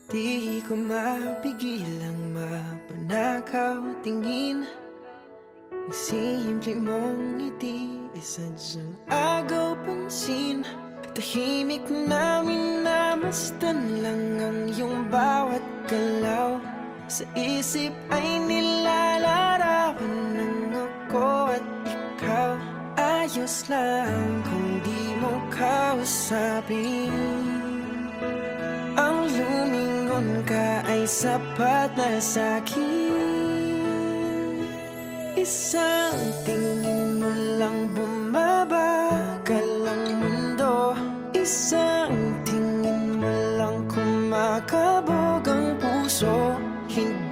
Di ko mapigilang mapanakaw tingin. Ang simple mong ngiti ay sadyang agaw pansin. Tahimik na minamasdan lang ang iyong bawat galaw. Sa isip ay nilalarawan ng ako at ikaw. Ayos lang kung di mo kausapin. Ang lumingon ka ay sapat na sa'kin. Isang tingin mo lang bumabagal ang mundo. Isang tingin mo lang kumakabog ang puso. Hindi